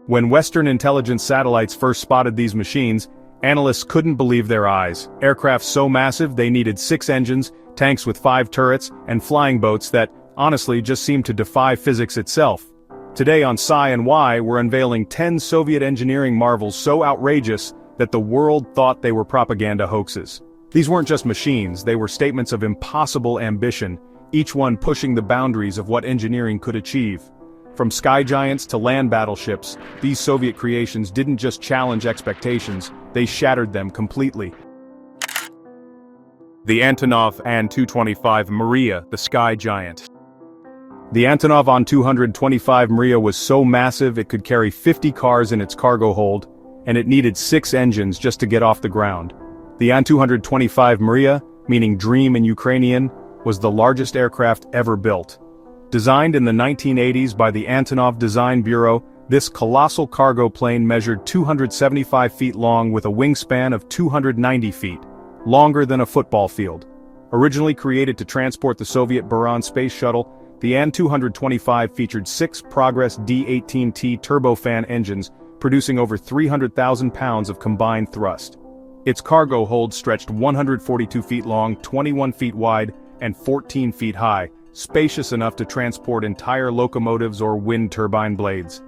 When Western intelligence satellites first spotted these machines, analysts couldn't believe their eyes. Aircraft so massive they needed 6 engines, tanks with 5 turrets, and flying boats that, honestly, just seemed to defy physics itself. Today on Sci and Why, we're unveiling 10 Soviet engineering marvels so outrageous that the world thought they were propaganda hoaxes. These weren't just machines, they were statements of impossible ambition, each one pushing the boundaries of what engineering could achieve. From sky giants to land battleships, these Soviet creations didn't just challenge expectations, they shattered them completely. The Antonov An-225 Maria, the sky giant. The Antonov An-225 Maria was so massive it could carry 50 cars in its cargo hold, and it needed 6 engines just to get off the ground. The An-225 Maria, meaning dream in Ukrainian, was the largest aircraft ever built. Designed in the 1980s by the Antonov Design Bureau, this colossal cargo plane measured 275 feet long with a wingspan of 290 feet, longer than a football field. Originally created to transport the Soviet Buran space shuttle, the An-225 featured 6 Progress D-18T turbofan engines, producing over 300,000 pounds of combined thrust. Its cargo hold stretched 142 feet long, 21 feet wide, and 14 feet high, spacious enough to transport entire locomotives or wind turbine blades.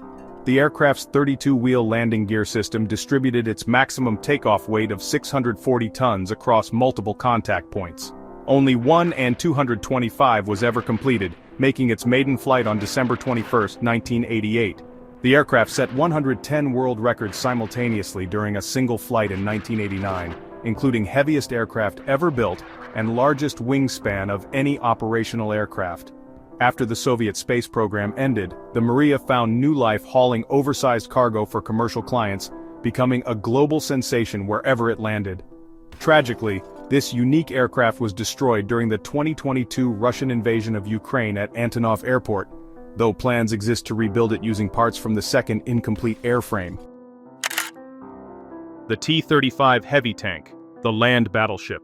The aircraft's 32-wheel landing gear system distributed its maximum takeoff weight of 640 tons across multiple contact points. Only one An-225 was ever completed, making its maiden flight on December 21, 1988. The aircraft set 110 world records simultaneously during a single flight in 1989, including heaviest aircraft ever built and largest wingspan of any operational aircraft. After the Soviet space program ended, the Maria found new life hauling oversized cargo for commercial clients, becoming a global sensation wherever it landed. Tragically, this unique aircraft was destroyed during the 2022 Russian invasion of Ukraine at Antonov Airport, though plans exist to rebuild it using parts from the second incomplete airframe. The T-35 heavy tank, the land battleship.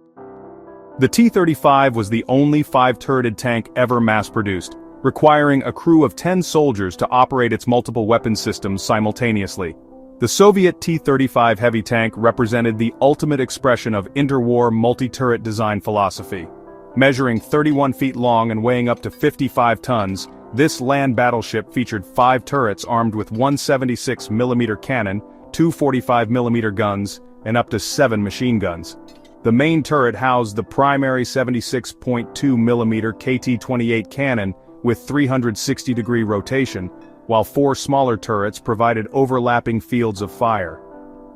The T-35 was the only 5-turreted tank ever mass-produced, requiring a crew of 10 soldiers to operate its multiple weapons systems simultaneously. The Soviet T-35 heavy tank represented the ultimate expression of interwar multi-turret design philosophy. Measuring 31 feet long and weighing up to 55 tons, this land battleship featured 5 turrets armed with 176mm cannon, 2 45mm guns, and up to 7 machine guns. The main turret housed the primary 76.2mm KT-28 cannon with 360-degree rotation, while 4 smaller turrets provided overlapping fields of fire.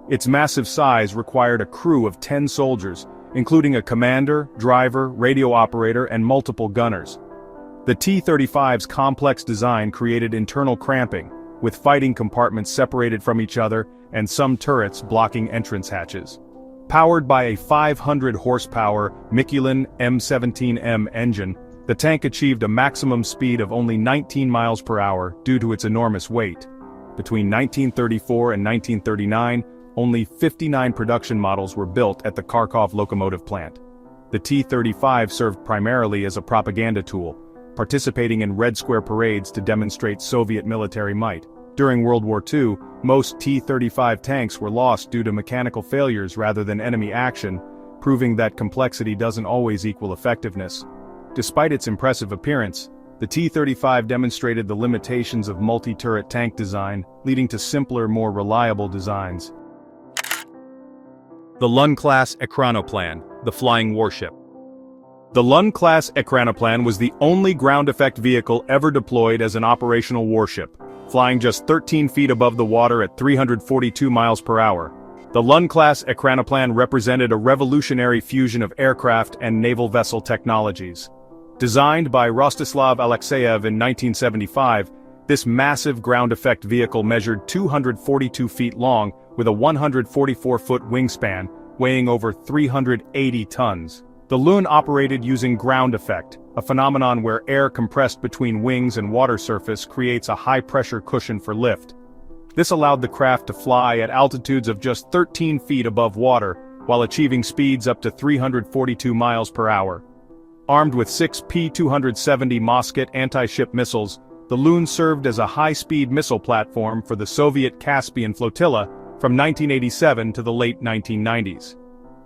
Its massive size required a crew of 10 soldiers, including a commander, driver, radio operator, and multiple gunners. The T-35's complex design created internal cramping, with fighting compartments separated from each other and some turrets blocking entrance hatches. Powered by a 500-horsepower Mikulin M17M engine, the tank achieved a maximum speed of only 19 miles per hour due to its enormous weight. Between 1934 and 1939, only 59 production models were built at the Kharkov locomotive plant. The T-35 served primarily as a propaganda tool, participating in Red Square parades to demonstrate Soviet military might. During World War II, most T-35 tanks were lost due to mechanical failures rather than enemy action, proving that complexity doesn't always equal effectiveness. Despite its impressive appearance, the T-35 demonstrated the limitations of multi-turret tank design, leading to simpler, more reliable designs. The Lund-class Ekranoplan, the flying warship. The Lund-class Ekranoplan was the only ground-effect vehicle ever deployed as an operational warship, flying just 13 feet above the water at 342 miles per hour. The Lund-class Ekranoplan represented a revolutionary fusion of aircraft and naval vessel technologies. Designed by Rostislav Alexeyev in 1975, this massive ground-effect vehicle measured 242 feet long with a 144-foot wingspan, weighing over 380 tons. The Lund operated using ground effect, a phenomenon where air compressed between wings and water surface creates a high-pressure cushion for lift. This allowed the craft to fly at altitudes of just 13 feet above water, while achieving speeds up to 342 miles per hour. Armed with 6 P-270 Mosquet anti-ship missiles, The Loon served as a high-speed missile platform for the Soviet Caspian Flotilla from 1987 to the late 1990s.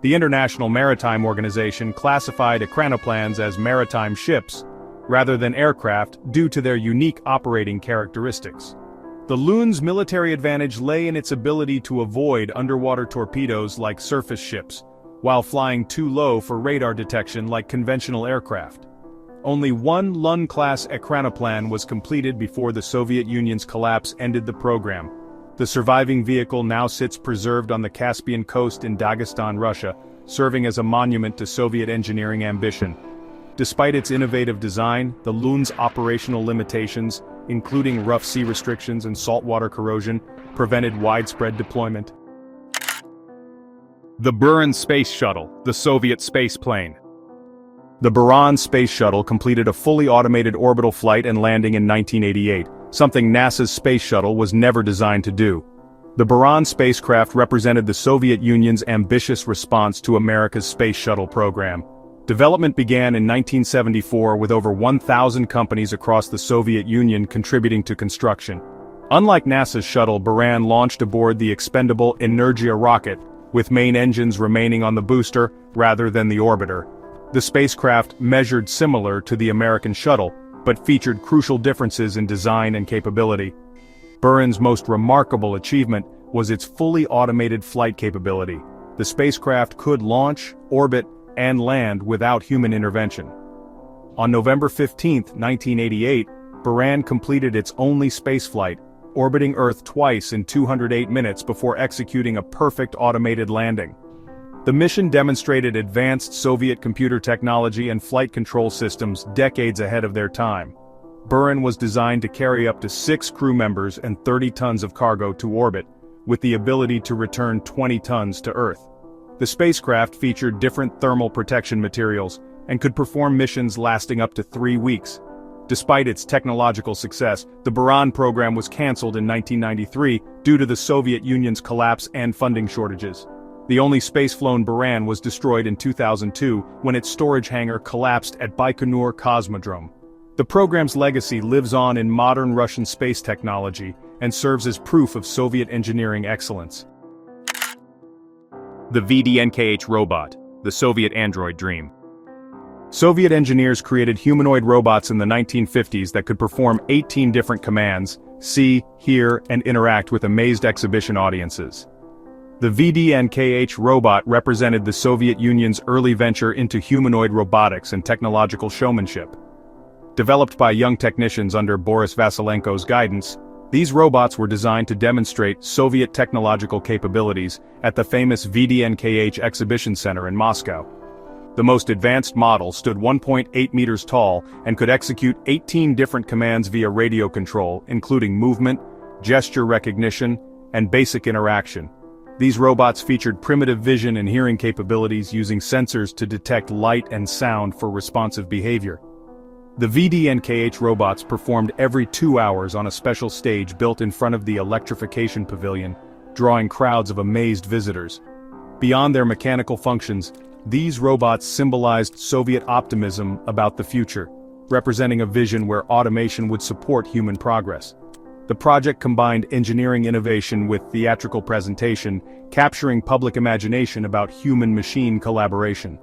The International Maritime Organization classified ekranoplans as maritime ships, rather than aircraft, due to their unique operating characteristics. The Loon's military advantage lay in its ability to avoid underwater torpedoes like surface ships, while flying too low for radar detection like conventional aircraft. Only one Lun-class ekranoplan was completed before the Soviet Union's collapse ended the program. The surviving vehicle now sits preserved on the Caspian coast in Dagestan, Russia, serving as a monument to Soviet engineering ambition. Despite its innovative design, the Loon's operational limitations, including rough sea restrictions and saltwater corrosion, prevented widespread deployment. The Buran Space Shuttle, the Soviet space plane. The Buran Space Shuttle completed a fully automated orbital flight and landing in 1988, something NASA's space shuttle was never designed to do. The Buran spacecraft represented the Soviet Union's ambitious response to America's space shuttle program. Development began in 1974 with over 1,000 companies across the Soviet Union contributing to construction. Unlike NASA's shuttle, Buran launched aboard the expendable Energia rocket, with main engines remaining on the booster rather than the orbiter. The spacecraft measured similar to the American shuttle, but featured crucial differences in design and capability. Buran's most remarkable achievement was its fully automated flight capability. The spacecraft could launch, orbit, and land without human intervention. On November 15, 1988, Buran completed its only spaceflight, orbiting Earth twice in 208 minutes before executing a perfect automated landing. The mission demonstrated advanced Soviet computer technology and flight control systems decades ahead of their time. Buran was designed to carry up to 6 crew members and 30 tons of cargo to orbit, with the ability to return 20 tons to Earth. The spacecraft featured different thermal protection materials and could perform missions lasting up to 3 weeks. Despite its technological success, the Buran program was cancelled in 1993 due to the Soviet Union's collapse and funding shortages. The only space-flown Buran was destroyed in 2002 when its storage hangar collapsed at Baikonur Cosmodrome. The program's legacy lives on in modern Russian space technology and serves as proof of Soviet engineering excellence. The VDNKH robot, the Soviet android dream. Soviet engineers created humanoid robots in the 1950s that could perform 18 different commands, see, hear, and interact with amazed exhibition audiences. The VDNKH robot represented the Soviet Union's early venture into humanoid robotics and technological showmanship. Developed by young technicians under Boris Vasilenko's guidance, these robots were designed to demonstrate Soviet technological capabilities at the famous VDNKH Exhibition Center in Moscow. The most advanced model stood 1.8 meters tall and could execute 18 different commands via radio control, including movement, gesture recognition, and basic interaction. These robots featured primitive vision and hearing capabilities using sensors to detect light and sound for responsive behavior. The VDNKH robots performed every 2 hours on a special stage built in front of the Electrification Pavilion, drawing crowds of amazed visitors. Beyond their mechanical functions, these robots symbolized Soviet optimism about the future, representing a vision where automation would support human progress. The project combined engineering innovation with theatrical presentation, capturing public imagination about human-machine collaboration.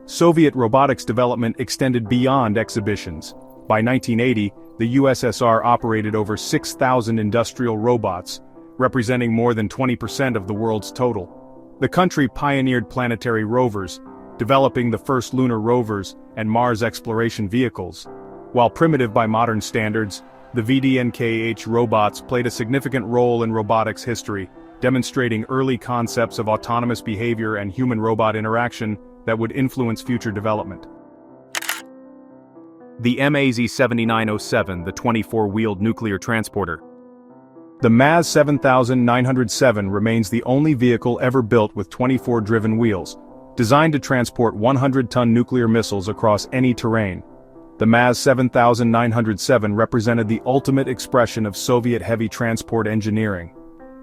Soviet robotics development extended beyond exhibitions. By 1980, the USSR operated over 6,000 industrial robots, representing more than 20% of the world's total. The country pioneered planetary rovers, developing the first lunar rovers and Mars exploration vehicles. While primitive by modern standards, the VDNKH robots played a significant role in robotics history, demonstrating early concepts of autonomous behavior and human-robot interaction that would influence future development. The MAZ-7907, the 24-wheeled nuclear transporter. The MAZ 7907 remains the only vehicle ever built with 24-driven wheels, designed to transport 100-ton nuclear missiles across any terrain. The MAZ 7907 represented the ultimate expression of Soviet heavy transport engineering.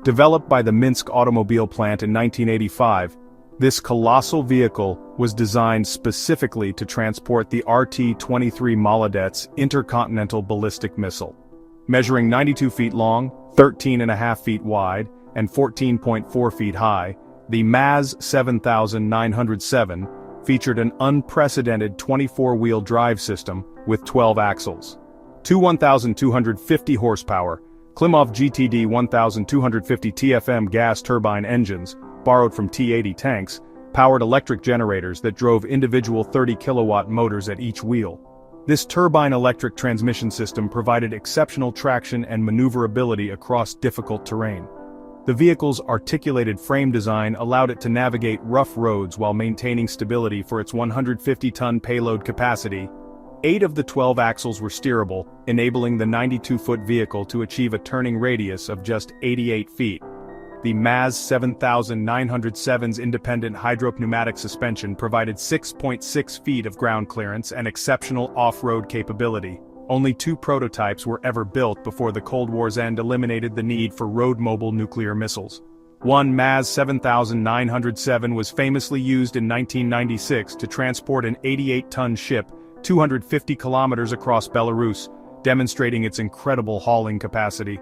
Developed by the Minsk automobile plant in 1985, this colossal vehicle was designed specifically to transport the RT-23 Molodets intercontinental ballistic missile. Measuring 92 feet long, 13.5 feet wide, and 14.4 feet high, the MAZ 7907 featured an unprecedented 24-wheel drive system with 12 axles. Two 1,250 horsepower, Klimov GTD 1,250 TFM gas turbine engines, borrowed from T-80 tanks, powered electric generators that drove individual 30-kilowatt motors at each wheel. This turbine-electric transmission system provided exceptional traction and maneuverability across difficult terrain. The vehicle's articulated frame design allowed it to navigate rough roads while maintaining stability for its 150-ton payload capacity. 8 of the 12 axles were steerable, enabling the 92-foot vehicle to achieve a turning radius of just 88 feet. The MAZ 7907's independent hydropneumatic suspension provided 6.6 feet of ground clearance and exceptional off-road capability. Only 2 prototypes were ever built before the Cold War's end eliminated the need for road-mobile nuclear missiles. One MAZ 7907 was famously used in 1996 to transport an 88-ton ship 250 kilometers across Belarus, demonstrating its incredible hauling capacity.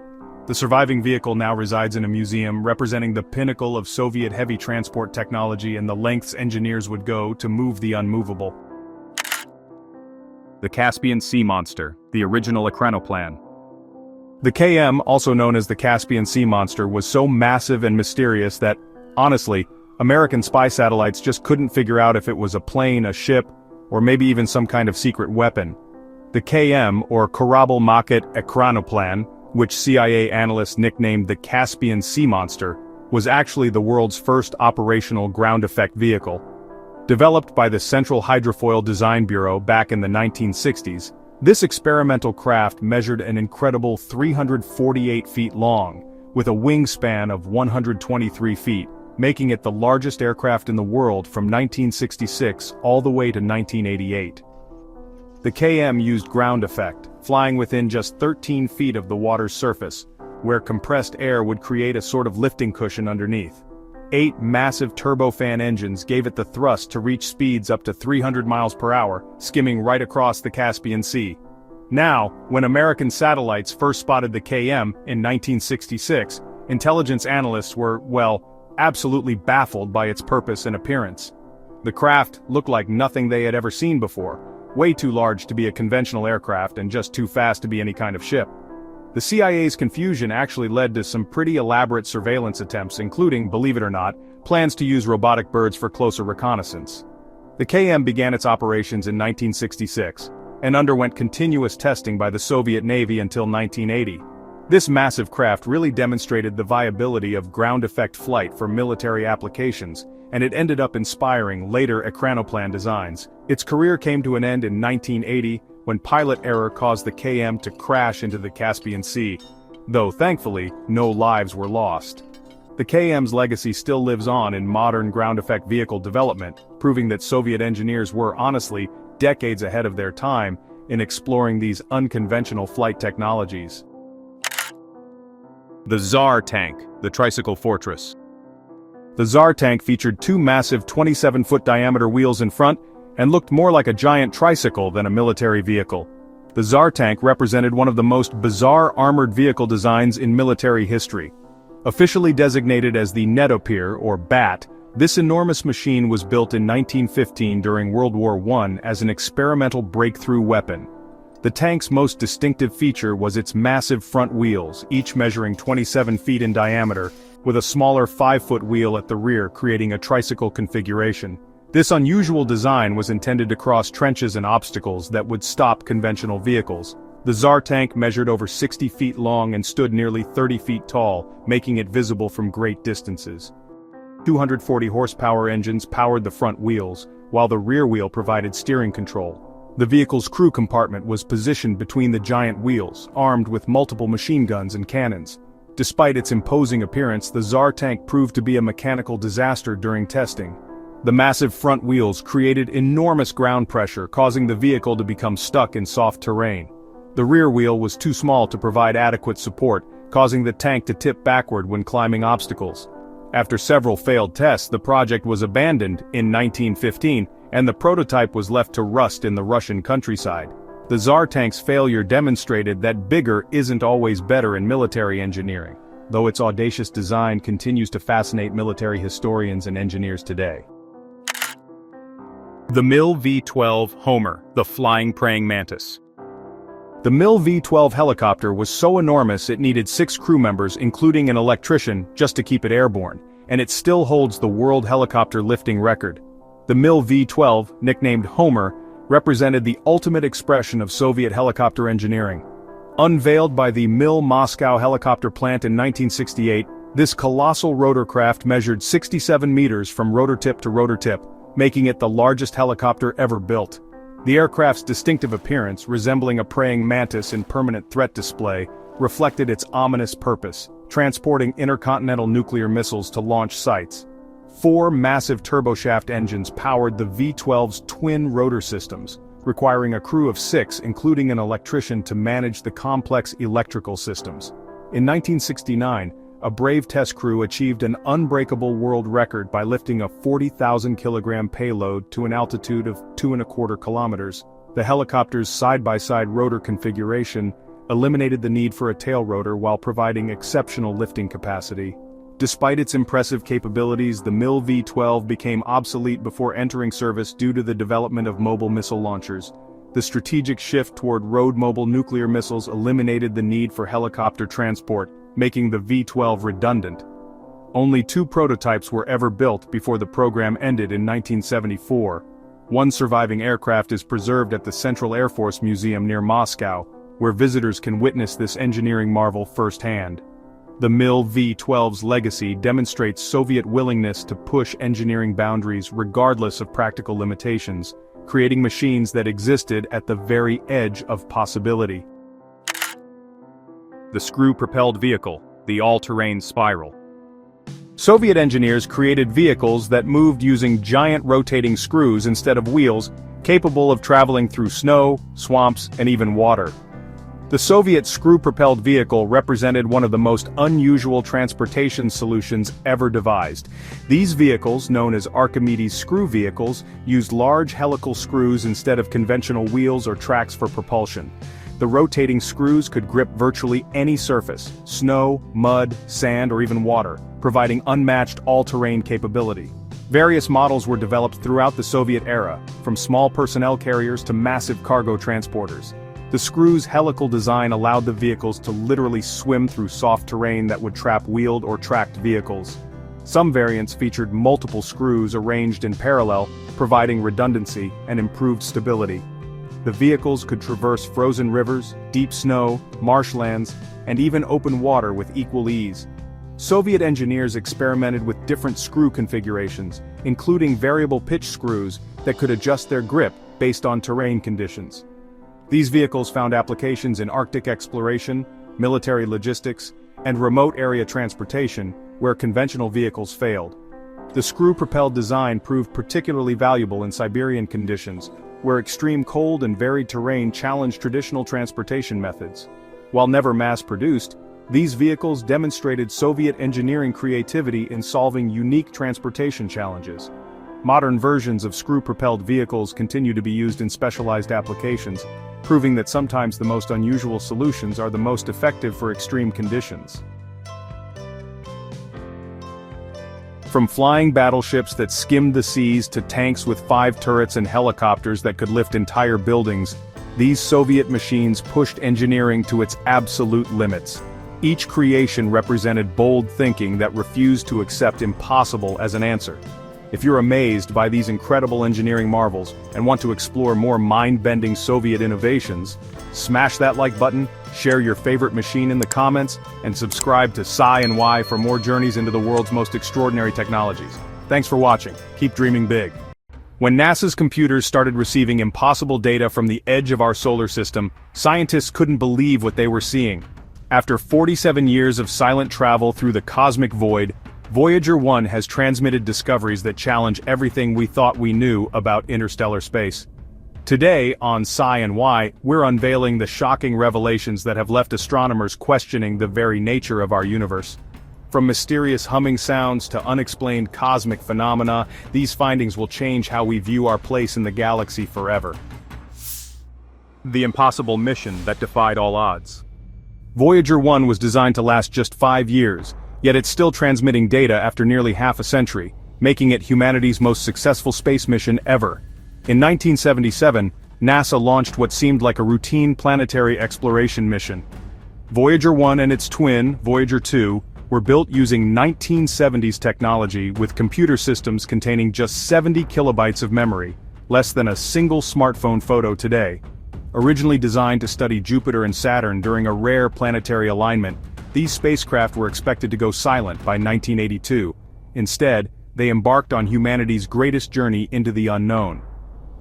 The surviving vehicle now resides in a museum representing the pinnacle of Soviet heavy transport technology and the lengths engineers would go to move the unmovable. The Caspian Sea Monster, the original Ekranoplan. The KM, also known as the Caspian Sea Monster, was so massive and mysterious that, honestly, American spy satellites just couldn't figure out if it was a plane, a ship, or maybe even some kind of secret weapon. The KM, or Korabl Maket Ekranoplan, which CIA analysts nicknamed the Caspian Sea Monster, was actually the world's first operational ground effect vehicle. Developed by the Central Hydrofoil Design Bureau back in the 1960s, this experimental craft measured an incredible 348 feet long, with a wingspan of 123 feet, making it the largest aircraft in the world from 1966 all the way to 1988. The KM used ground effect, flying within just 13 feet of the water's surface, where compressed air would create a sort of lifting cushion underneath. 8 massive turbofan engines gave it the thrust to reach speeds up to 300 miles per hour, skimming right across the Caspian Sea. Now, when American satellites first spotted the KM in 1966, intelligence analysts were, well, absolutely baffled by its purpose and appearance. The craft looked like nothing they had ever seen before, way too large to be a conventional aircraft and just too fast to be any kind of ship. The CIA's confusion actually led to some pretty elaborate surveillance attempts, including, believe it or not, plans to use robotic birds for closer reconnaissance. The KM began its operations in 1966, and underwent continuous testing by the Soviet Navy until 1980. This massive craft really demonstrated the viability of ground effect flight for military applications, and it ended up inspiring later Ekranoplan designs. Its career came to an end in 1980, when pilot error caused the KM to crash into the Caspian Sea, though thankfully, no lives were lost. The KM's legacy still lives on in modern ground effect vehicle development, proving that Soviet engineers were honestly decades ahead of their time in exploring these unconventional flight technologies. The Tsar tank, the tricycle fortress. The Tsar tank featured 2 massive 27-foot diameter wheels in front and looked more like a giant tricycle than a military vehicle. The Tsar tank represented one of the most bizarre armored vehicle designs in military history. Officially designated as the Netopir, or Bat, this enormous machine was built in 1915 during World War I as an experimental breakthrough weapon. The tank's most distinctive feature was its massive front wheels, each measuring 27 feet in diameter, with a smaller 5-foot wheel at the rear creating a tricycle configuration. This unusual design was intended to cross trenches and obstacles that would stop conventional vehicles. The Tsar tank measured over 60 feet long and stood nearly 30 feet tall, making it visible from great distances. 240 horsepower engines powered the front wheels, while the rear wheel provided steering control. The vehicle's crew compartment was positioned between the giant wheels, armed with multiple machine guns and cannons. Despite its imposing appearance, the Tsar tank proved to be a mechanical disaster during testing. The massive front wheels created enormous ground pressure, causing the vehicle to become stuck in soft terrain. The rear wheel was too small to provide adequate support, causing the tank to tip backward when climbing obstacles. After several failed tests, the project was abandoned in 1915, and the prototype was left to rust in the Russian countryside. The Tsar tank's failure demonstrated that bigger isn't always better in military engineering, though its audacious design continues to fascinate military historians and engineers today. The MiL V-12 Homer, the flying praying mantis. The MiL V-12 helicopter was so enormous it needed 6 crew members, including an electrician, just to keep it airborne, and it still holds the world helicopter lifting record. The MiL V-12, nicknamed Homer, represented the ultimate expression of Soviet helicopter engineering. Unveiled by the MiL Moscow helicopter plant in 1968, this colossal rotorcraft measured 67 meters from rotor tip to rotor tip, making it the largest helicopter ever built. The aircraft's distinctive appearance, resembling a praying mantis in permanent threat display, reflected its ominous purpose, transporting intercontinental nuclear missiles to launch sites. 4 massive turboshaft engines powered the V-12's twin rotor systems, requiring a crew of 6, including an electrician, to manage the complex electrical systems. In 1969, a brave test crew achieved an unbreakable world record by lifting a 40,000-kilogram payload to an altitude of 2.25 kilometers. The helicopter's side-by-side rotor configuration eliminated the need for a tail rotor while providing exceptional lifting capacity. Despite its impressive capabilities, the MiL V-12 became obsolete before entering service due to the development of mobile missile launchers. The strategic shift toward road-mobile nuclear missiles eliminated the need for helicopter transport, making the V-12 redundant. Only 2 prototypes were ever built before the program ended in 1974. One surviving aircraft is preserved at the Central Air Force Museum near Moscow, where visitors can witness this engineering marvel firsthand. The MiL V-12's legacy demonstrates Soviet willingness to push engineering boundaries regardless of practical limitations, creating machines that existed at the very edge of possibility. The screw-propelled vehicle, the all-terrain spiral. Soviet engineers created vehicles that moved using giant rotating screws instead of wheels, capable of traveling through snow, swamps, and even water. The Soviet screw-propelled vehicle represented one of the most unusual transportation solutions ever devised. These vehicles, known as Archimedes screw vehicles, used large helical screws instead of conventional wheels or tracks for propulsion. The rotating screws could grip virtually any surface: snow, mud, sand, or even water, providing unmatched all-terrain capability. Various models were developed throughout the Soviet era, from small personnel carriers to massive cargo transporters. The screw's helical design allowed the vehicles to literally swim through soft terrain that would trap wheeled or tracked vehicles. Some variants featured multiple screws arranged in parallel, providing redundancy and improved stability. The vehicles could traverse frozen rivers, deep snow, marshlands, and even open water with equal ease. Soviet engineers experimented with different screw configurations, including variable pitch screws that could adjust their grip based on terrain conditions. These vehicles found applications in Arctic exploration, military logistics, and remote area transportation, where conventional vehicles failed. The screw-propelled design proved particularly valuable in Siberian conditions, where extreme cold and varied terrain challenged traditional transportation methods. While never mass-produced, these vehicles demonstrated Soviet engineering creativity in solving unique transportation challenges. Modern versions of screw-propelled vehicles continue to be used in specialized applications, proving that sometimes the most unusual solutions are the most effective for extreme conditions. From flying battleships that skimmed the seas to tanks with 5 turrets and helicopters that could lift entire buildings, these Soviet machines pushed engineering to its absolute limits. Each creation represented bold thinking that refused to accept impossible as an answer. If you're amazed by these incredible engineering marvels and want to explore more mind-bending Soviet innovations, smash that like button, share your favorite machine in the comments, and subscribe to Sci and Y for more journeys into the world's most extraordinary technologies. Thanks for watching. Keep dreaming big. When NASA's computers started receiving impossible data from the edge of our solar system, scientists couldn't believe what they were seeing. After 47 years of silent travel through the cosmic void, Voyager 1 has transmitted discoveries that challenge everything we thought we knew about interstellar space. Today, on Sci and Y, we're unveiling the shocking revelations that have left astronomers questioning the very nature of our universe. From mysterious humming sounds to unexplained cosmic phenomena, these findings will change how we view our place in the galaxy forever. the impossible mission that defied all odds. Voyager 1 was designed to last just 5 years, yet it's still transmitting data after nearly half a century, making it humanity's most successful space mission ever. In 1977, NASA launched what seemed like a routine planetary exploration mission. Voyager 1 and its twin, Voyager 2, were built using 1970s technology with computer systems containing just 70 kilobytes of memory, less than a single smartphone photo today. Originally designed to study Jupiter and Saturn during a rare planetary alignment, these spacecraft were expected to go silent by 1982. Instead, they embarked on humanity's greatest journey into the unknown.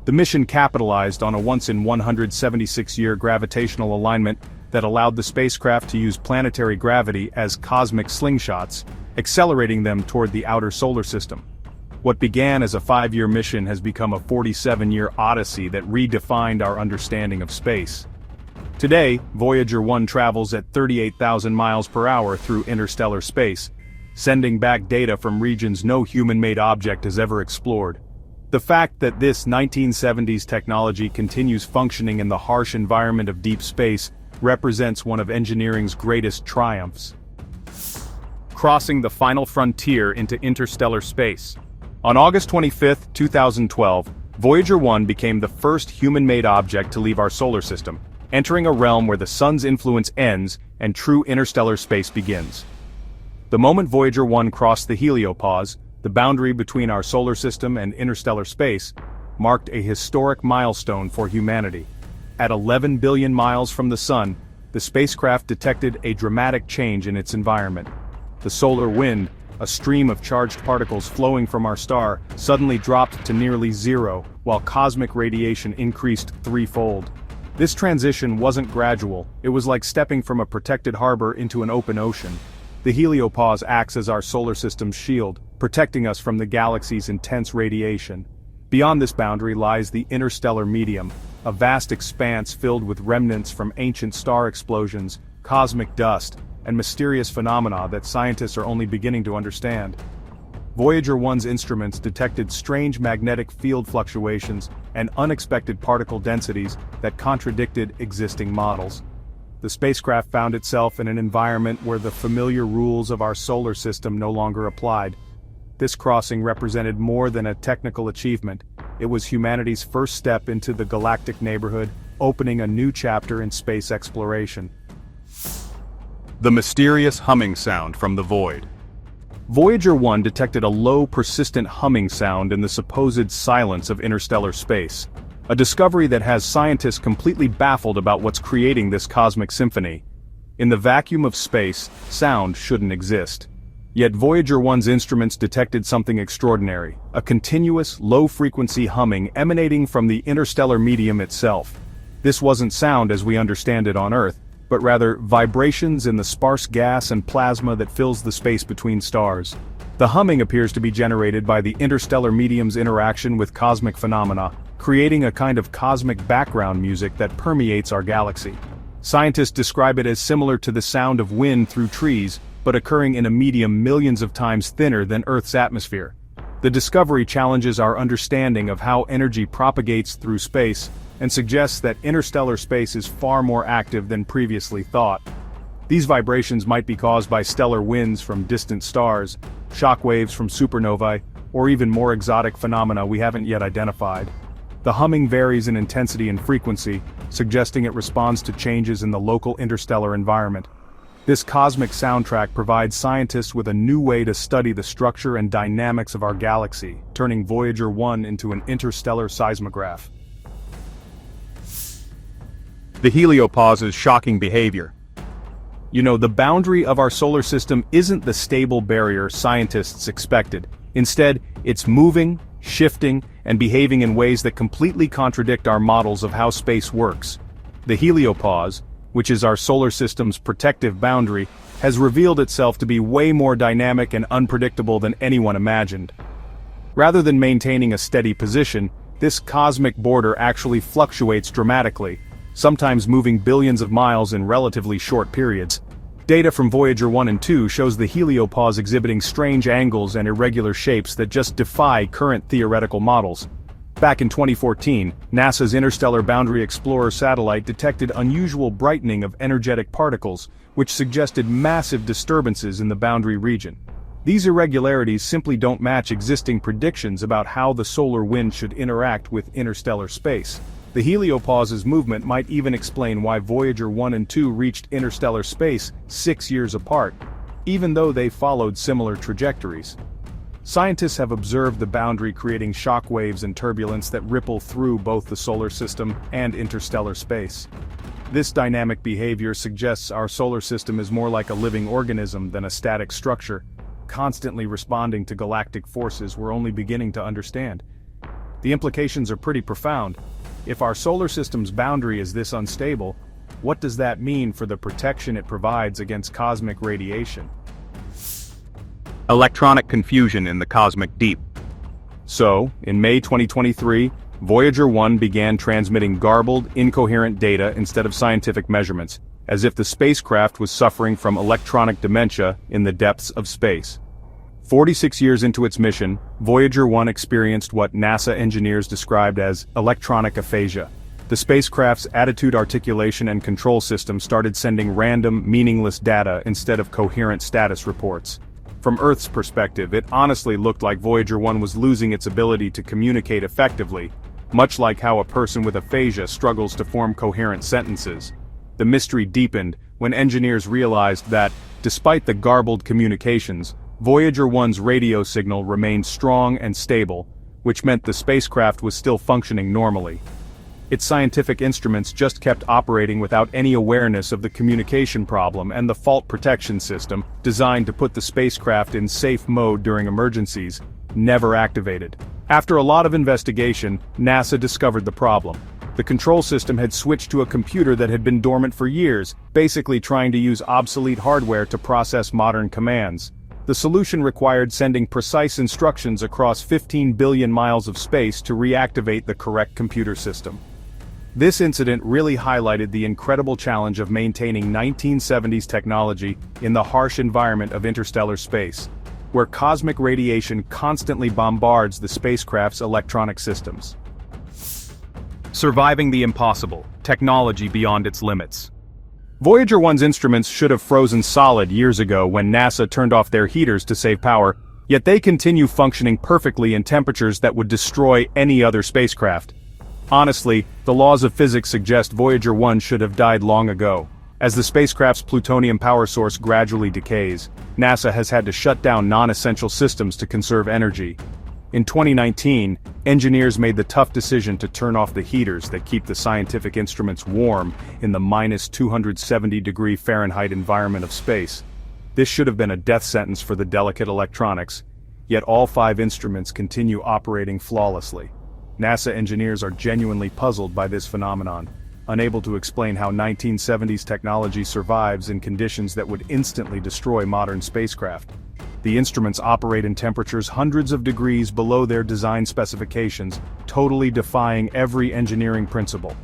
The mission capitalized on a once-in-176-year gravitational alignment that allowed the spacecraft to use planetary gravity as cosmic slingshots, accelerating them toward the outer solar system. What began as a 5-year mission has become a 47-year odyssey that redefined our understanding of space. Today, Voyager 1 travels at 38,000 miles per hour through interstellar space, sending back data from regions no human-made object has ever explored. The fact that this 1970s technology continues functioning in the harsh environment of deep space represents one of engineering's greatest triumphs. Crossing the final frontier into interstellar space. On August 25, 2012, Voyager 1 became the first human-made object to leave our solar system, entering a realm where the sun's influence ends and true interstellar space begins. The moment Voyager 1 crossed the heliopause, the boundary between our solar system and interstellar space, marked a historic milestone for humanity. At 11 billion miles from the sun, the spacecraft detected a dramatic change in its environment. The solar wind, a stream of charged particles flowing from our star, suddenly dropped to nearly zero, while cosmic radiation increased threefold. This transition wasn't gradual, it was like stepping from a protected harbor into an open ocean. The heliopause acts as our solar system's shield, protecting us from the galaxy's intense radiation. Beyond this boundary lies the interstellar medium, a vast expanse filled with remnants from ancient star explosions, cosmic dust, and mysterious phenomena that scientists are only beginning to understand. Voyager 1's instruments detected strange magnetic field fluctuations and unexpected particle densities that contradicted existing models. The spacecraft found itself in an environment where the familiar rules of our solar system no longer applied. This crossing represented more than a technical achievement. It was humanity's first step into the galactic neighborhood, opening a new chapter in space exploration. The mysterious humming sound from the void. Voyager 1 detected a low, persistent humming sound in the supposed silence of interstellar space. A discovery that has scientists completely baffled about what's creating this cosmic symphony. In the vacuum of space, sound shouldn't exist. Yet Voyager 1's instruments detected something extraordinary, a continuous, low-frequency humming emanating from the interstellar medium itself. This wasn't sound as we understand it on Earth, but rather vibrations in the sparse gas and plasma that fills the space between stars. The humming appears to be generated by the interstellar medium's interaction with cosmic phenomena, creating a kind of cosmic background music that permeates our galaxy. Scientists describe it as similar to the sound of wind through trees, but occurring in a medium millions of times thinner than Earth's atmosphere. The discovery challenges our understanding of how energy propagates through space, and suggests that interstellar space is far more active than previously thought. These vibrations might be caused by stellar winds from distant stars, shockwaves from supernovae, or even more exotic phenomena we haven't yet identified. The humming varies in intensity and frequency, suggesting it responds to changes in the local interstellar environment. This cosmic soundtrack provides scientists with a new way to study the structure and dynamics of our galaxy, turning Voyager 1 into an interstellar seismograph. The heliopause's shocking behavior. The boundary of our solar system isn't the stable barrier scientists expected. Instead, it's moving, shifting, and behaving in ways that completely contradict our models of how space works. The heliopause, which is our solar system's protective boundary, has revealed itself to be way more dynamic and unpredictable than anyone imagined. Rather than maintaining a steady position, this cosmic border actually fluctuates dramatically, sometimes moving billions of miles in relatively short periods. Data from Voyager 1 and 2 shows the heliopause exhibiting strange angles and irregular shapes that just defy current theoretical models. Back in 2014, NASA's Interstellar Boundary Explorer satellite detected unusual brightening of energetic particles, which suggested massive disturbances in the boundary region. These irregularities simply don't match existing predictions about how the solar wind should interact with interstellar space. The heliopause's movement might even explain why Voyager 1 and 2 reached interstellar space 6 years apart, even though they followed similar trajectories. Scientists have observed the boundary creating shock waves and turbulence that ripple through both the solar system and interstellar space. This dynamic behavior suggests our solar system is more like a living organism than a static structure, constantly responding to galactic forces we're only beginning to understand. The implications are pretty profound. If our solar system's boundary is this unstable, what does that mean for the protection it provides against cosmic radiation? Electronic confusion in the cosmic deep. So, in May 2023, Voyager 1 began transmitting garbled, incoherent data instead of scientific measurements, as if the spacecraft was suffering from electronic dementia in the depths of space. 46 years into its mission, Voyager 1 experienced what NASA engineers described as electronic aphasia. The spacecraft's attitude articulation and control system started sending random, meaningless data instead of coherent status reports. From Earth's perspective, it honestly looked like Voyager 1 was losing its ability to communicate effectively, much like how a person with aphasia struggles to form coherent sentences. The mystery deepened when engineers realized that, despite the garbled communications, Voyager 1's radio signal remained strong and stable, which meant the spacecraft was still functioning normally. Its scientific instruments just kept operating without any awareness of the communication problem, and the fault protection system, designed to put the spacecraft in safe mode during emergencies, never activated. After a lot of investigation, NASA discovered the problem. The control system had switched to a computer that had been dormant for years, basically trying to use obsolete hardware to process modern commands. The solution required sending precise instructions across 15 billion miles of space to reactivate the correct computer system. This incident really highlighted the incredible challenge of maintaining 1970s technology in the harsh environment of interstellar space, where cosmic radiation constantly bombards the spacecraft's electronic systems. Surviving the impossible, technology beyond its limits. Voyager 1's instruments should have frozen solid years ago when NASA turned off their heaters to save power, yet they continue functioning perfectly in temperatures that would destroy any other spacecraft. Honestly, the laws of physics suggest Voyager 1 should have died long ago. As the spacecraft's plutonium power source gradually decays, NASA has had to shut down non-essential systems to conserve energy. In 2019, engineers made the tough decision to turn off the heaters that keep the scientific instruments warm in the -270°F environment of space. This should have been a death sentence for the delicate electronics, yet all 5 instruments continue operating flawlessly. NASA engineers are genuinely puzzled by this phenomenon, unable to explain how 1970s technology survives in conditions that would instantly destroy modern spacecraft. The instruments operate in temperatures hundreds of degrees below their design specifications, totally defying every engineering principle.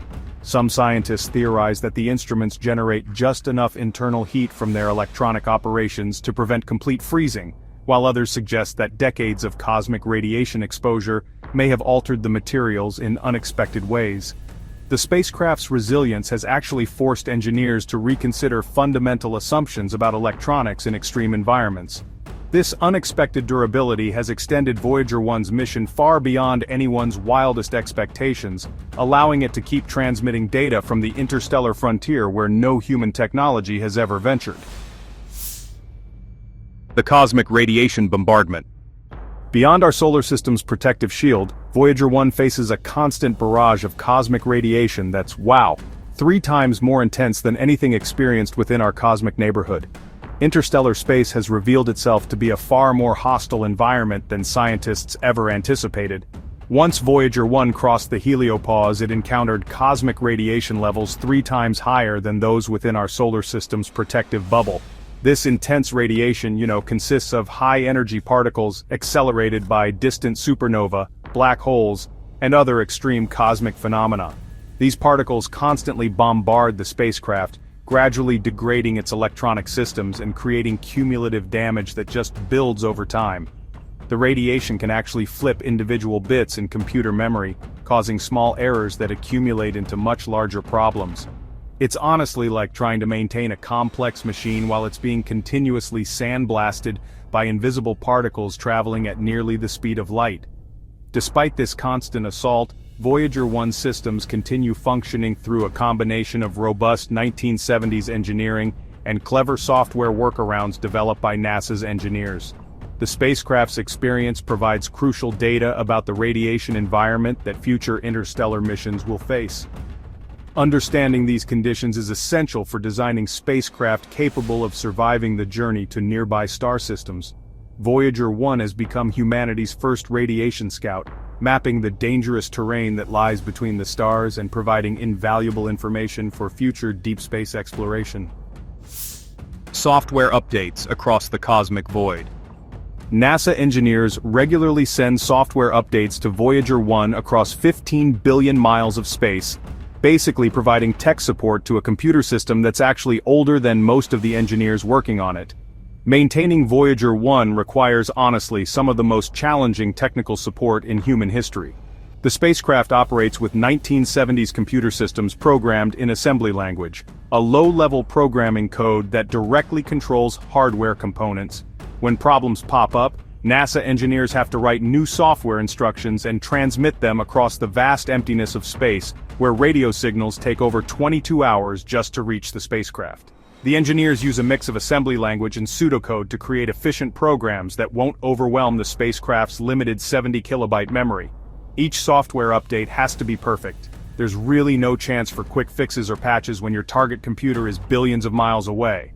Some scientists theorize that the instruments generate just enough internal heat from their electronic operations to prevent complete freezing, while others suggest that decades of cosmic radiation exposure may have altered the materials in unexpected ways. The spacecraft's resilience has actually forced engineers to reconsider fundamental assumptions about electronics in extreme environments. This unexpected durability has extended Voyager 1's mission far beyond anyone's wildest expectations, allowing it to keep transmitting data from the interstellar frontier where no human technology has ever ventured. The cosmic radiation bombardment. Beyond our solar system's protective shield, Voyager 1 faces a constant barrage of cosmic radiation that's, 3 times more intense than anything experienced within our cosmic neighborhood. Interstellar space has revealed itself to be a far more hostile environment than scientists ever anticipated. Once Voyager 1 crossed the heliopause, it encountered cosmic radiation levels 3 times higher than those within our solar system's protective bubble. This intense radiation, consists of high-energy particles accelerated by distant supernova, black holes, and other extreme cosmic phenomena. These particles constantly bombard the spacecraft, gradually degrading its electronic systems and creating cumulative damage that just builds over time. The radiation can actually flip individual bits in computer memory, causing small errors that accumulate into much larger problems. It's honestly like trying to maintain a complex machine while it's being continuously sandblasted by invisible particles traveling at nearly the speed of light. Despite this constant assault, Voyager 1 systems continue functioning through a combination of robust 1970s engineering and clever software workarounds developed by NASA's engineers. The spacecraft's experience provides crucial data about the radiation environment that future interstellar missions will face. Understanding these conditions is essential for designing spacecraft capable of surviving the journey to nearby star systems. Voyager 1 has become humanity's first radiation scout, mapping the dangerous terrain that lies between the stars and providing invaluable information for future deep space exploration. Software updates across the cosmic void. NASA engineers regularly send software updates to Voyager 1 across 15 billion miles of space, basically providing tech support to a computer system that's actually older than most of the engineers working on it. Maintaining Voyager 1 requires honestly some of the most challenging technical support in human history. The spacecraft operates with 1970s computer systems programmed in assembly language, a low-level programming code that directly controls hardware components. When problems pop up, NASA engineers have to write new software instructions and transmit them across the vast emptiness of space, where radio signals take over 22 hours just to reach the spacecraft. The engineers use a mix of assembly language and pseudocode to create efficient programs that won't overwhelm the spacecraft's limited 70-kilobyte memory. Each software update has to be perfect. There's really no chance for quick fixes or patches when your target computer is billions of miles away.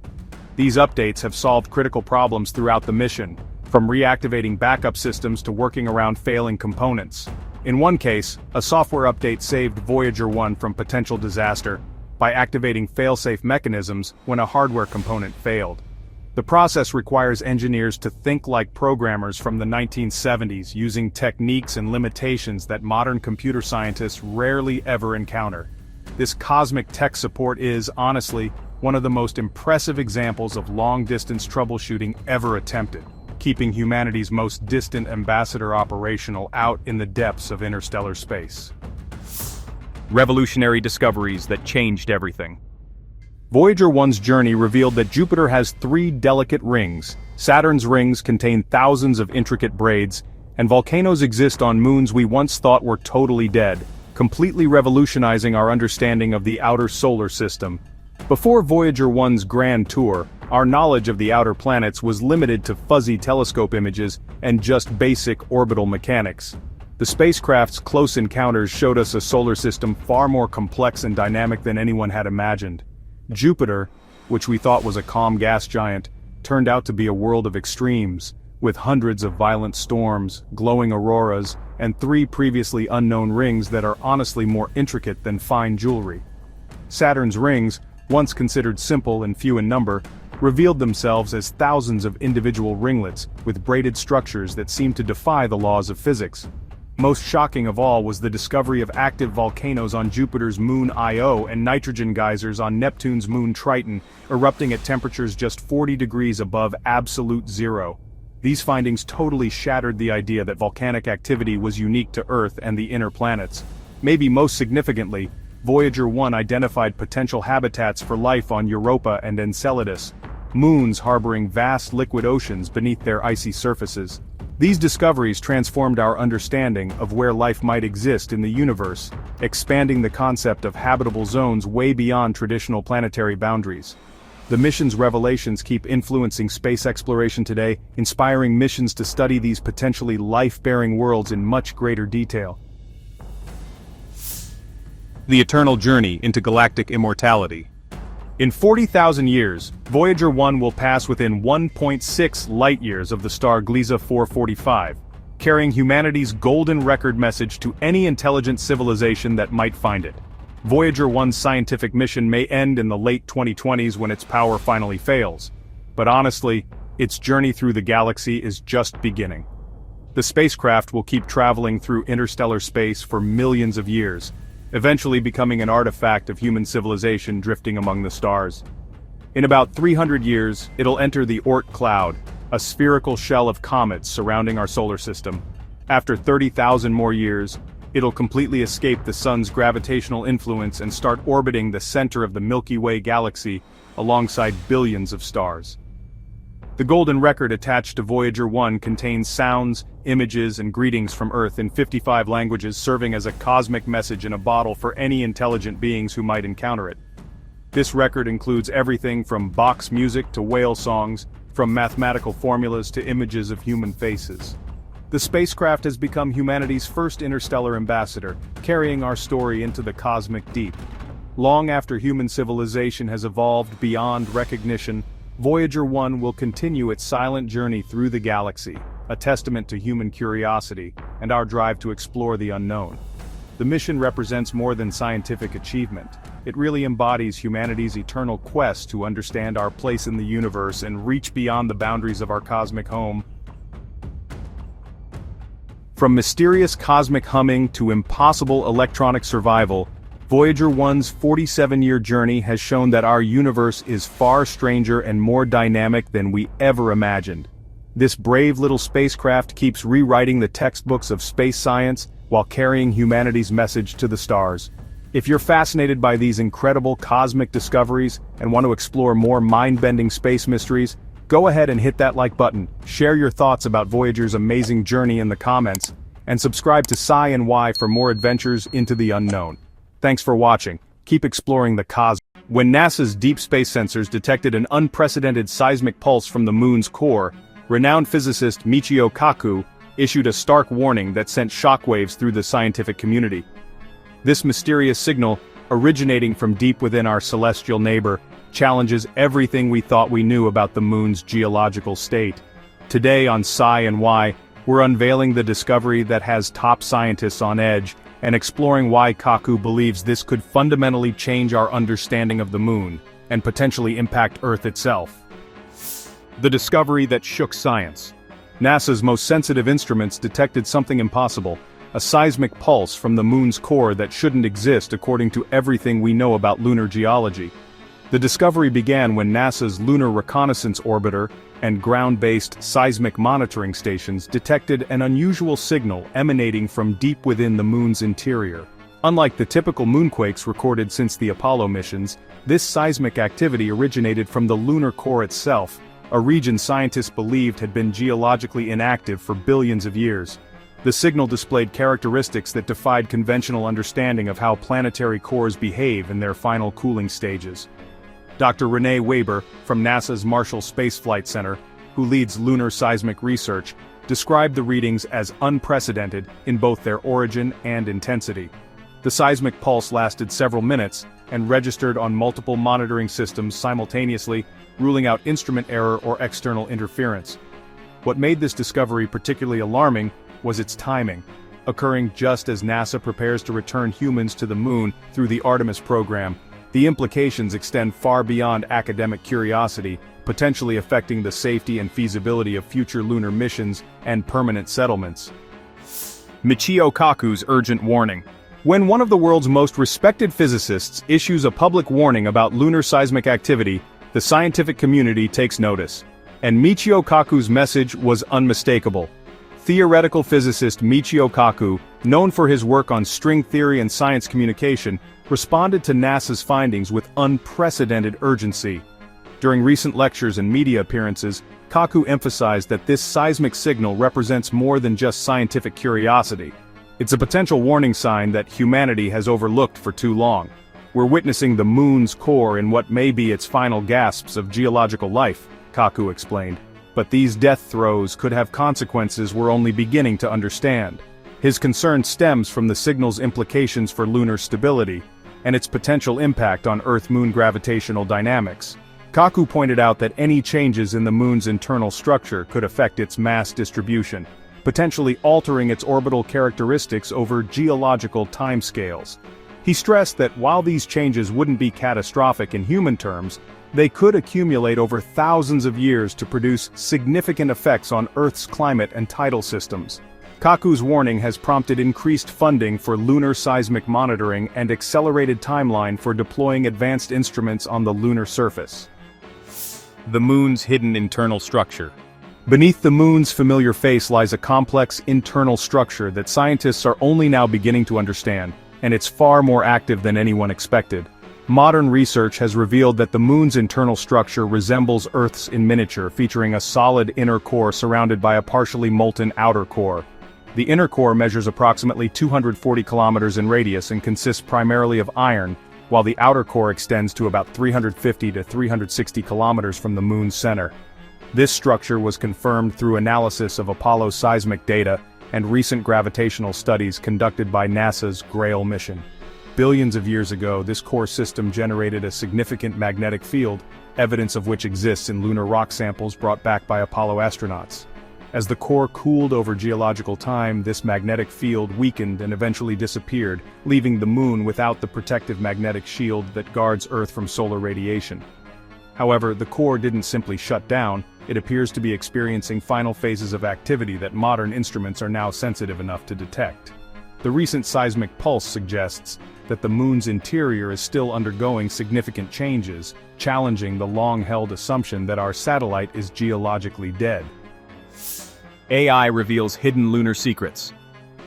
These updates have solved critical problems throughout the mission, from reactivating backup systems to working around failing components. In one case, a software update saved Voyager 1 from potential disaster by activating fail-safe mechanisms when a hardware component failed. The process requires engineers to think like programmers from the 1970s, using techniques and limitations that modern computer scientists rarely ever encounter. This cosmic tech support is, honestly, one of the most impressive examples of long-distance troubleshooting ever attempted, keeping humanity's most distant ambassador operational out in the depths of interstellar space. Revolutionary discoveries that changed everything. Voyager 1's journey revealed that Jupiter has 3 delicate rings. Saturn's rings contain thousands of intricate braids, and volcanoes exist on moons we once thought were totally dead, completely revolutionizing our understanding of the outer solar system. Before Voyager 1's grand tour, our knowledge of the outer planets was limited to fuzzy telescope images and just basic orbital mechanics. The spacecraft's close encounters showed us a solar system far more complex and dynamic than anyone had imagined. Jupiter, which we thought was a calm gas giant, turned out to be a world of extremes, with hundreds of violent storms, glowing auroras, and 3 previously unknown rings that are honestly more intricate than fine jewelry. Saturn's rings, once considered simple and few in number, revealed themselves as thousands of individual ringlets with braided structures that seemed to defy the laws of physics. Most shocking of all was the discovery of active volcanoes on Jupiter's moon Io and nitrogen geysers on Neptune's moon Triton, erupting at temperatures just 40 degrees above absolute zero. These findings totally shattered the idea that volcanic activity was unique to Earth and the inner planets. Maybe most significantly, Voyager 1 identified potential habitats for life on Europa and Enceladus, moons harboring vast liquid oceans beneath their icy surfaces. These discoveries transformed our understanding of where life might exist in the universe, expanding the concept of habitable zones way beyond traditional planetary boundaries. The mission's revelations keep influencing space exploration today, inspiring missions to study these potentially life-bearing worlds in much greater detail. The eternal journey into galactic immortality. In 40,000 years, Voyager 1 will pass within 1.6 light-years of the star Gliese 445, carrying humanity's golden record message to any intelligent civilization that might find it. Voyager 1's scientific mission may end in the late 2020s when its power finally fails. But honestly, its journey through the galaxy is just beginning. The spacecraft will keep traveling through interstellar space for millions of years, eventually becoming an artifact of human civilization drifting among the stars. In about 300 years, it'll enter the Oort cloud, a spherical shell of comets surrounding our solar system. After 30,000 more years, it'll completely escape the sun's gravitational influence and start orbiting the center of the Milky Way galaxy alongside billions of stars. The golden record attached to Voyager 1 contains sounds, images, and greetings from Earth in 55 languages, serving as a cosmic message in a bottle for any intelligent beings who might encounter it. This record includes everything from Bach's music to whale songs, from mathematical formulas to images of human faces. The spacecraft has become humanity's first interstellar ambassador, carrying our story into the cosmic deep. Long after human civilization has evolved beyond recognition, Voyager 1 will continue its silent journey through the galaxy, a testament to human curiosity and our drive to explore the unknown. The mission represents more than scientific achievement. It really embodies humanity's eternal quest to understand our place in the universe and reach beyond the boundaries of our cosmic home. From mysterious cosmic humming to impossible electronic survival, Voyager 1's 47-year journey has shown that our universe is far stranger and more dynamic than we ever imagined. This brave little spacecraft keeps rewriting the textbooks of space science while carrying humanity's message to the stars. If you're fascinated by these incredible cosmic discoveries and want to explore more mind-bending space mysteries, go ahead and hit that like button, share your thoughts about Voyager's amazing journey in the comments, and subscribe to Sci and Y for more adventures into the unknown. Thanks for watching. Keep exploring the cosmos. When NASA's deep space sensors detected an unprecedented seismic pulse from the moon's core, renowned physicist Michio Kaku issued a stark warning that sent shockwaves through the scientific community. This mysterious signal, originating from deep within our celestial neighbor, challenges everything we thought we knew about the moon's geological state. Today on Sci and Y, we're unveiling the discovery that has top scientists on edge, and exploring why Kaku believes this could fundamentally change our understanding of the moon, and potentially impact Earth itself. The discovery that shook science. NASA's most sensitive instruments detected something impossible, a seismic pulse from the moon's core that shouldn't exist according to everything we know about lunar geology. The discovery began when NASA's Lunar Reconnaissance Orbiter and ground-based seismic monitoring stations detected an unusual signal emanating from deep within the moon's interior. Unlike the typical moonquakes recorded since the Apollo missions, this seismic activity originated from the lunar core itself, a region scientists believed had been geologically inactive for billions of years. The signal displayed characteristics that defied conventional understanding of how planetary cores behave in their final cooling stages. Dr. Renee Weber, from NASA's Marshall Space Flight Center, who leads lunar seismic research, described the readings as unprecedented in both their origin and intensity. The seismic pulse lasted several minutes and registered on multiple monitoring systems simultaneously, ruling out instrument error or external interference. What made this discovery particularly alarming was its timing, occurring just as NASA prepares to return humans to the moon through the Artemis program. The implications extend far beyond academic curiosity, potentially affecting the safety and feasibility of future lunar missions and permanent settlements. Michio Kaku's urgent warning. When one of the world's most respected physicists issues a public warning about lunar seismic activity, the scientific community takes notice. And Michio Kaku's message was unmistakable. Theoretical physicist Michio Kaku, known for his work on string theory and science communication, responded to NASA's findings with unprecedented urgency. During recent lectures and media appearances, Kaku emphasized that this seismic signal represents more than just scientific curiosity. It's a potential warning sign that humanity has overlooked for too long. We're witnessing the moon's core in what may be its final gasps of geological life, Kaku explained. But these death throes could have consequences we're only beginning to understand. His concern stems from the signal's implications for lunar stability, and its potential impact on Earth-Moon gravitational dynamics. Kaku pointed out that any changes in the moon's internal structure could affect its mass distribution, potentially altering its orbital characteristics over geological timescales. He stressed that while these changes wouldn't be catastrophic in human terms, they could accumulate over thousands of years to produce significant effects on Earth's climate and tidal systems. Kaku's warning has prompted increased funding for lunar seismic monitoring and accelerated timeline for deploying advanced instruments on the lunar surface. The moon's hidden internal structure. Beneath the moon's familiar face lies a complex internal structure that scientists are only now beginning to understand, and it's far more active than anyone expected. Modern research has revealed that the moon's internal structure resembles Earth's in miniature, featuring a solid inner core surrounded by a partially molten outer core. The inner core measures approximately 240 kilometers in radius and consists primarily of iron, while the outer core extends to about 350 to 360 kilometers from the moon's center. This structure was confirmed through analysis of Apollo seismic data and recent gravitational studies conducted by NASA's Grail mission. Billions of years ago, this core system generated a significant magnetic field, evidence of which exists in lunar rock samples brought back by Apollo astronauts. As the core cooled over geological time, this magnetic field weakened and eventually disappeared, leaving the moon without the protective magnetic shield that guards Earth from solar radiation. However, the core didn't simply shut down, it appears to be experiencing final phases of activity that modern instruments are now sensitive enough to detect. The recent seismic pulse suggests that the moon's interior is still undergoing significant changes, challenging the long-held assumption that our satellite is geologically dead. AI reveals hidden lunar secrets.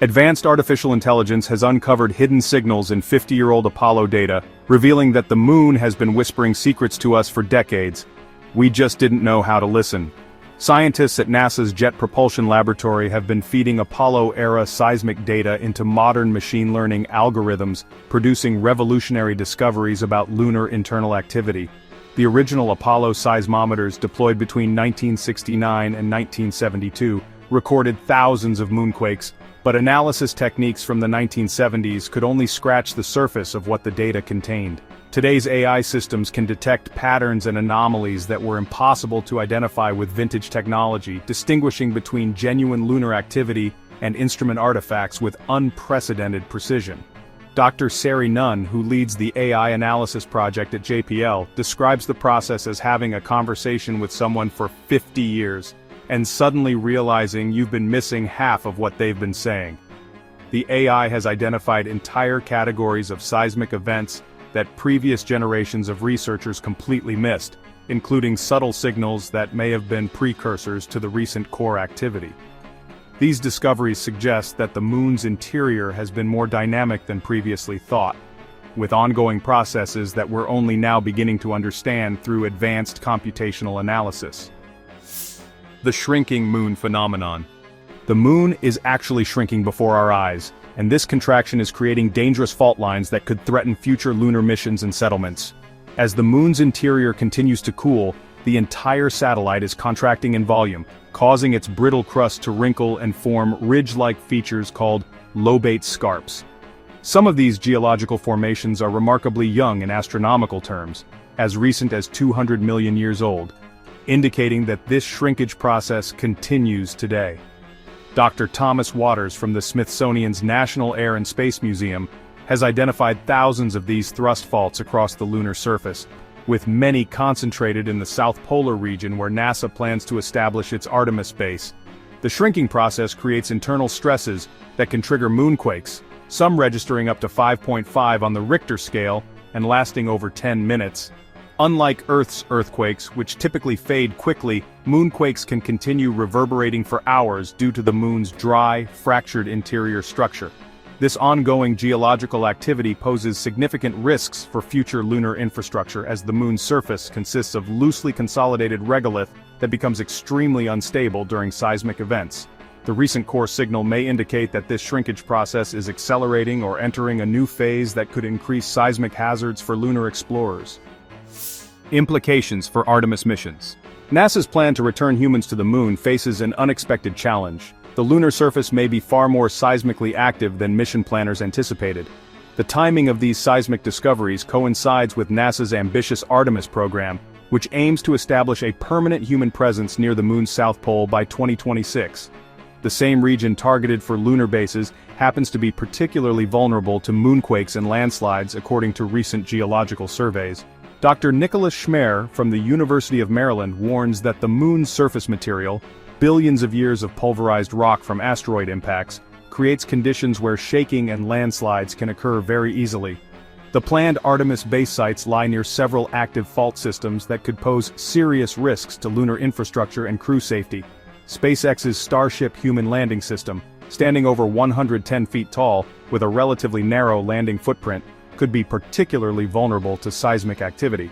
Advanced artificial intelligence has uncovered hidden signals in 50-year-old Apollo data, revealing that the moon has been whispering secrets to us for decades. We just didn't know how to listen. Scientists at NASA's Jet Propulsion Laboratory have been feeding Apollo-era seismic data into modern machine learning algorithms, producing revolutionary discoveries about lunar internal activity. The original Apollo seismometers deployed between 1969 and 1972 recorded thousands of moonquakes, but analysis techniques from the 1970s could only scratch the surface of what the data contained. Today's AI systems can detect patterns and anomalies that were impossible to identify with vintage technology, distinguishing between genuine lunar activity and instrument artifacts with unprecedented precision. Dr. Sari Nunn, who leads the AI analysis project at JPL, describes the process as having a conversation with someone for 50 years, and suddenly realizing you've been missing half of what they've been saying. The AI has identified entire categories of seismic events that previous generations of researchers completely missed, including subtle signals that may have been precursors to the recent core activity. These discoveries suggest that the moon's interior has been more dynamic than previously thought, with ongoing processes that we're only now beginning to understand through advanced computational analysis. The shrinking moon phenomenon. The moon is actually shrinking before our eyes, and this contraction is creating dangerous fault lines that could threaten future lunar missions and settlements. As the moon's interior continues to cool, the entire satellite is contracting in volume, causing its brittle crust to wrinkle and form ridge-like features called lobate scarps. Some of these geological formations are remarkably young in astronomical terms, as recent as 200 million years old, indicating that this shrinkage process continues today. Dr. Thomas Waters from the Smithsonian's National Air and Space Museum has identified thousands of these thrust faults across the lunar surface, with many concentrated in the South Polar region where NASA plans to establish its Artemis base. The shrinking process creates internal stresses that can trigger moonquakes, some registering up to 5.5 on the Richter scale and lasting over 10 minutes. Unlike Earth's earthquakes, which typically fade quickly, moonquakes can continue reverberating for hours due to the moon's dry, fractured interior structure. This ongoing geological activity poses significant risks for future lunar infrastructure as the moon's surface consists of loosely consolidated regolith that becomes extremely unstable during seismic events. The recent core signal may indicate that this shrinkage process is accelerating or entering a new phase that could increase seismic hazards for lunar explorers. Implications for Artemis missions. NASA's plan to return humans to the moon faces an unexpected challenge. The lunar surface may be far more seismically active than mission planners anticipated. The timing of these seismic discoveries coincides with NASA's ambitious Artemis program, which aims to establish a permanent human presence near the moon's south pole by 2026. The same region targeted for lunar bases happens to be particularly vulnerable to moonquakes and landslides according to recent geological surveys. Dr. Nicholas Schmer from the University of Maryland warns that the moon's surface material, billions of years of pulverized rock from asteroid impacts, creates conditions where shaking and landslides can occur very easily. The planned Artemis base sites lie near several active fault systems that could pose serious risks to lunar infrastructure and crew safety. SpaceX's Starship human landing system, standing over 110 feet tall, with a relatively narrow landing footprint, could be particularly vulnerable to seismic activity.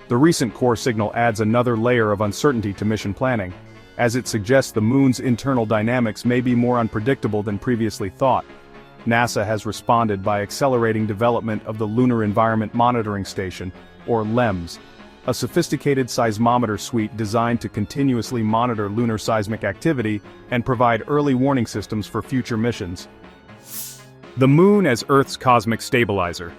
The recent core signal adds another layer of uncertainty to mission planning, as it suggests the moon's internal dynamics may be more unpredictable than previously thought. NASA has responded by accelerating development of the Lunar Environment Monitoring Station, or LEMS, a sophisticated seismometer suite designed to continuously monitor lunar seismic activity and provide early warning systems for future missions. The moon as Earth's cosmic stabilizer.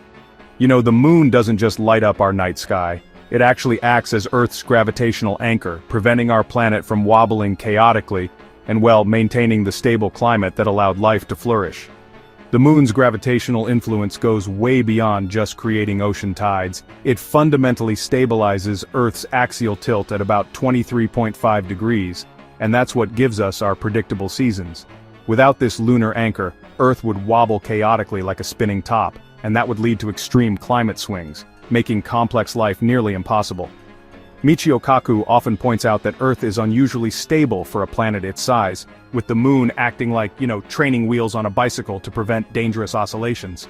You know, the moon doesn't just light up our night sky. It actually acts as Earth's gravitational anchor, preventing our planet from wobbling chaotically, and maintaining the stable climate that allowed life to flourish. The moon's gravitational influence goes way beyond just creating ocean tides. It fundamentally stabilizes Earth's axial tilt at about 23.5 degrees, and that's what gives us our predictable seasons. Without this lunar anchor, Earth would wobble chaotically like a spinning top, and that would lead to extreme climate swings, making complex life nearly impossible. Michio Kaku often points out that Earth is unusually stable for a planet its size, with the moon acting like, training wheels on a bicycle to prevent dangerous oscillations.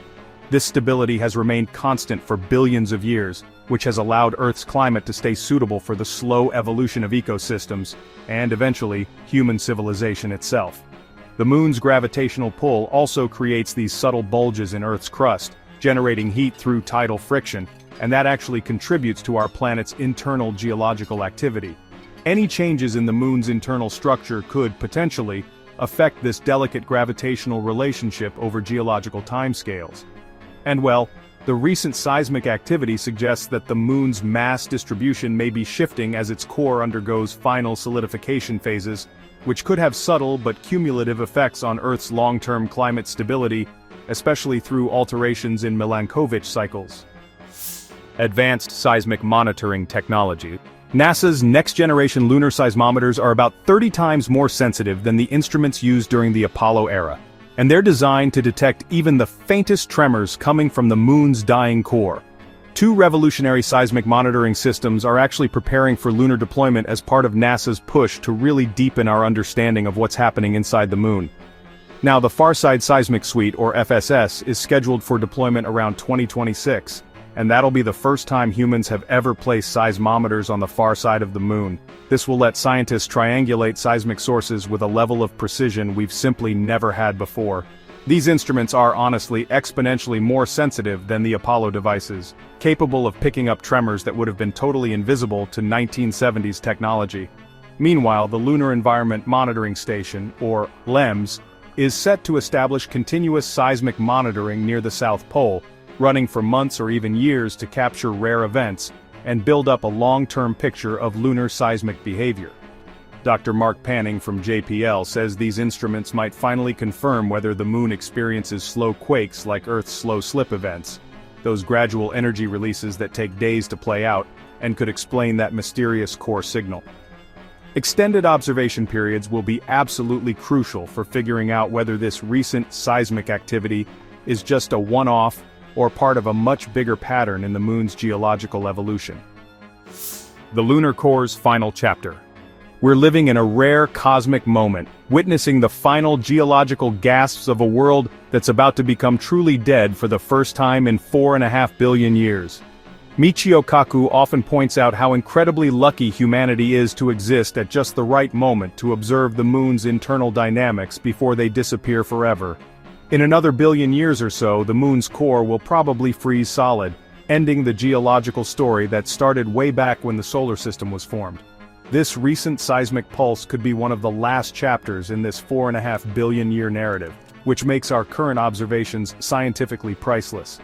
This stability has remained constant for billions of years, which has allowed Earth's climate to stay suitable for the slow evolution of ecosystems, and eventually, human civilization itself. The moon's gravitational pull also creates these subtle bulges in Earth's crust, generating heat through tidal friction, and that actually contributes to our planet's internal geological activity. Any changes in the moon's internal structure could, potentially, affect this delicate gravitational relationship over geological timescales. And the recent seismic activity suggests that the moon's mass distribution may be shifting as its core undergoes final solidification phases, which could have subtle but cumulative effects on Earth's long-term climate stability, especially through alterations in Milankovitch cycles. Advanced seismic monitoring technology. NASA's next-generation lunar seismometers are about 30 times more sensitive than the instruments used during the Apollo era, and they're designed to detect even the faintest tremors coming from the moon's dying core. Two revolutionary seismic monitoring systems are actually preparing for lunar deployment as part of NASA's push to really deepen our understanding of what's happening inside the moon. Now, the Farside Seismic Suite, or FSS, is scheduled for deployment around 2026. And that'll be the first time humans have ever placed seismometers on the far side of the moon. This will let scientists triangulate seismic sources with a level of precision we've simply never had before. These instruments are honestly exponentially more sensitive than the Apollo devices, capable of picking up tremors that would have been totally invisible to 1970s technology. Meanwhile, the Lunar Environment Monitoring Station, or LEMS, is set to establish continuous seismic monitoring near the South Pole, running for months or even years to capture rare events and build up a long-term picture of lunar seismic behavior. Dr. Mark Panning from JPL says these instruments might finally confirm whether the moon experiences slow quakes like Earth's slow slip events, those gradual energy releases that take days to play out, and could explain that mysterious core signal. Extended observation periods will be absolutely crucial for figuring out whether this recent seismic activity is just a one-off or part of a much bigger pattern in the moon's geological evolution. The lunar core's final chapter. We're living in a rare cosmic moment, witnessing the final geological gasps of a world that's about to become truly dead for the first time in 4.5 billion years. Michio Kaku often points out how incredibly lucky humanity is to exist at just the right moment to observe the moon's internal dynamics before they disappear forever. In another billion years or so, the moon's core will probably freeze solid, ending the geological story that started way back when the solar system was formed. This recent seismic pulse could be one of the last chapters in this 4.5 billion year narrative, which makes our current observations scientifically priceless.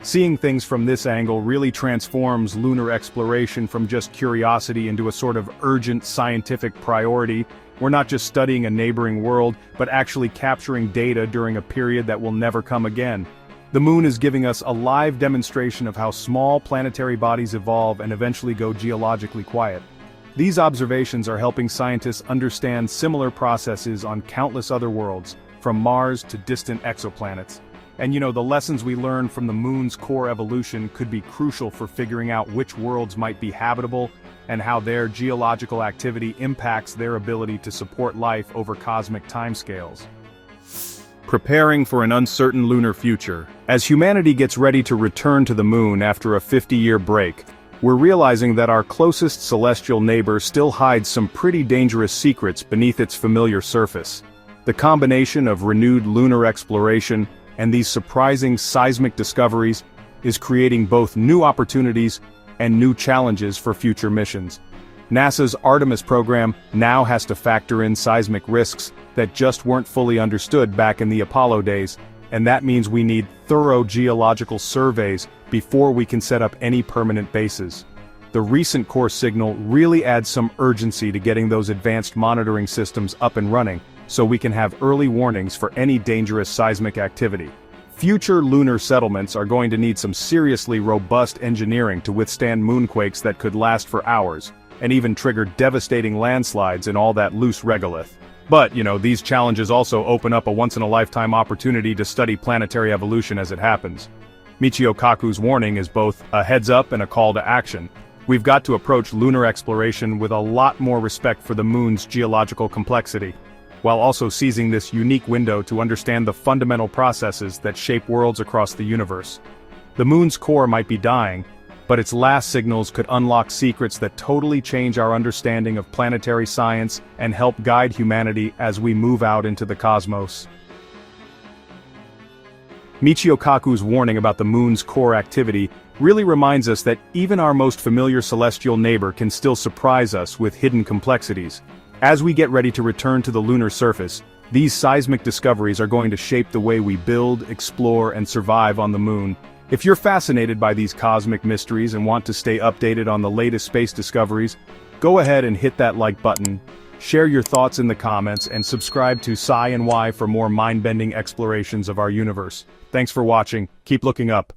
Seeing things from this angle really transforms lunar exploration from just curiosity into a sort of urgent scientific priority. We're not just studying a neighboring world, but actually capturing data during a period that will never come again. The moon is giving us a live demonstration of how small planetary bodies evolve and eventually go geologically quiet. These observations are helping scientists understand similar processes on countless other worlds, from Mars to distant exoplanets. And the lessons we learn from the moon's core evolution could be crucial for figuring out which worlds might be habitable and how their geological activity impacts their ability to support life over cosmic timescales. Preparing for an uncertain lunar future. As humanity gets ready to return to the moon after a 50-year break, we're realizing that our closest celestial neighbor still hides some pretty dangerous secrets beneath its familiar surface. The combination of renewed lunar exploration and these surprising seismic discoveries is creating both new opportunities and new challenges for future missions. NASA's Artemis program now has to factor in seismic risks that just weren't fully understood back in the Apollo days, and that means we need thorough geological surveys before we can set up any permanent bases. The recent core signal really adds some urgency to getting those advanced monitoring systems up and running, so we can have early warnings for any dangerous seismic activity. Future lunar settlements are going to need some seriously robust engineering to withstand moonquakes that could last for hours, and even trigger devastating landslides in all that loose regolith. But, these challenges also open up a once-in-a-lifetime opportunity to study planetary evolution as it happens. Michio Kaku's warning is both a heads-up and a call to action. We've got to approach lunar exploration with a lot more respect for the moon's geological complexity, while also seizing this unique window to understand the fundamental processes that shape worlds across the universe. The moon's core might be dying, but its last signals could unlock secrets that totally change our understanding of planetary science and help guide humanity as we move out into the cosmos. Michio Kaku's warning about the moon's core activity really reminds us that even our most familiar celestial neighbor can still surprise us with hidden complexities. As we get ready to return to the lunar surface, these seismic discoveries are going to shape the way we build, explore, and survive on the moon. If you're fascinated by these cosmic mysteries and want to stay updated on the latest space discoveries, go ahead and hit that like button, share your thoughts in the comments, and subscribe to Sci and Y for more mind-bending explorations of our universe. Thanks for watching, keep looking up.